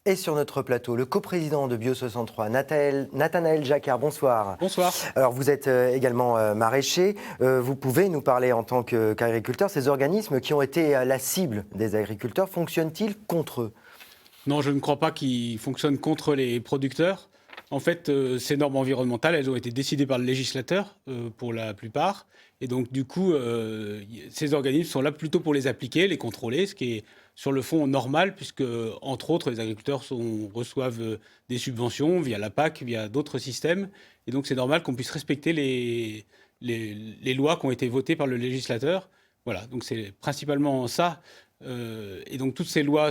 Et sur notre plateau, le coprésident de Bio63, Nathanaël Jacquard. Bonsoir. Bonsoir. Alors, vous êtes également maraîcher. Vous pouvez nous parler en tant qu'agriculteur. Ces organismes qui ont été la cible des agriculteurs, fonctionnent-ils contre eux? Non, je ne crois pas qu'ils fonctionnent contre les producteurs. En fait, ces normes environnementales, elles ont été décidées par le législateur pour la plupart. Et donc, du coup, ces organismes sont là plutôt pour les appliquer, les contrôler, ce qui est sur le fond normal, puisque, entre autres, les agriculteurs reçoivent des subventions via la PAC, via d'autres systèmes. Et donc, c'est normal qu'on puisse respecter les lois qui ont été votées par le législateur. Voilà, donc c'est principalement ça. Et donc toutes ces lois,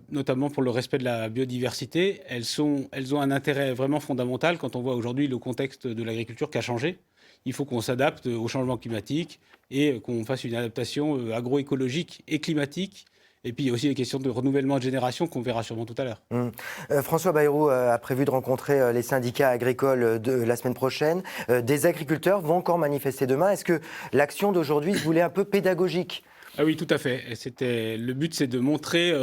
notamment pour le respect de la biodiversité, elles ont un intérêt vraiment fondamental quand on voit aujourd'hui le contexte de l'agriculture qui a changé. Il faut qu'on s'adapte au changement climatique et qu'on fasse une adaptation agroécologique et climatique. Et puis il y a aussi les questions de renouvellement de génération qu'on verra sûrement tout à l'heure. François Bayrou a prévu de rencontrer les syndicats agricoles la semaine prochaine. Des agriculteurs vont encore manifester demain. Est-ce que l'action d'aujourd'hui se voulait un peu pédagogique? Ah oui, tout à fait. Le but, c'est de montrer,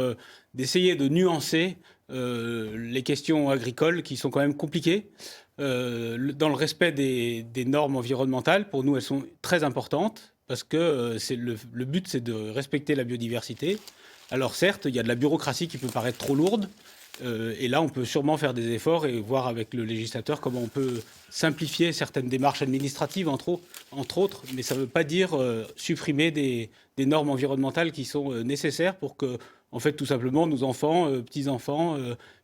d'essayer de nuancer les questions agricoles qui sont quand même compliquées. Dans le respect des normes environnementales, pour nous, elles sont très importantes parce que le but, c'est de respecter la biodiversité. Alors certes, il y a de la bureaucratie qui peut paraître trop lourde. Et là, on peut sûrement faire des efforts et voir avec le législateur comment on peut simplifier certaines démarches administratives, entre autres. Mais ça ne veut pas dire supprimer des normes environnementales qui sont nécessaires pour que, en fait, tout simplement, nos enfants, petits-enfants,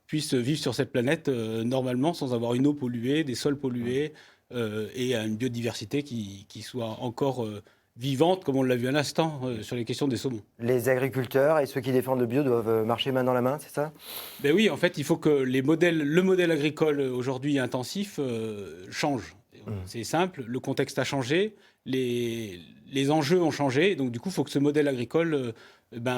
puissent vivre sur cette planète normalement, sans avoir une eau polluée, des sols pollués et une biodiversité qui soit encore vivante, comme on l'a vu à l'instant sur les questions des saumons. Les agriculteurs et ceux qui défendent le bio doivent marcher main dans la main, c'est ça? Ben oui, en fait, il faut que le modèle agricole aujourd'hui intensif change. C'est simple, le contexte a changé, les enjeux ont changé, donc du coup, il faut que ce modèle agricole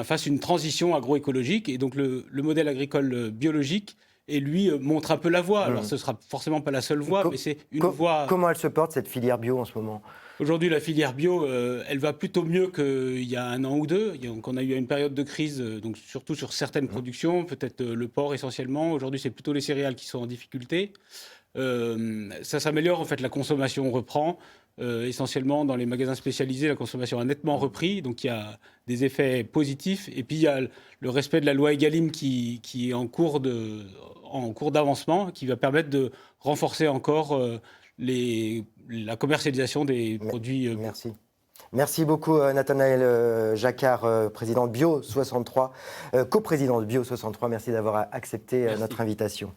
fasse une transition agroécologique. Et donc le modèle agricole biologique, et lui, montre un peu la voie. Alors, ce ne sera forcément pas la seule voie, mais c'est une voie. Comment elle se porte, cette filière bio, en ce moment? Aujourd'hui, la filière bio, elle va plutôt mieux qu'il y a un an ou deux. Donc, on a eu une période de crise, donc surtout sur certaines productions, peut-être le porc essentiellement. Aujourd'hui, c'est plutôt les céréales qui sont en difficulté. Ça s'améliore, en fait, la consommation reprend. Essentiellement, dans les magasins spécialisés, la consommation a nettement repris. Donc, il y a des effets positifs. Et puis, il y a le respect de la loi Egalim qui est en cours d'avancement, qui va permettre de renforcer encore la commercialisation des produits. Merci. Merci beaucoup Nathanaël Jacquard, président de Bio63, coprésident de Bio63. Merci d'avoir accepté notre invitation.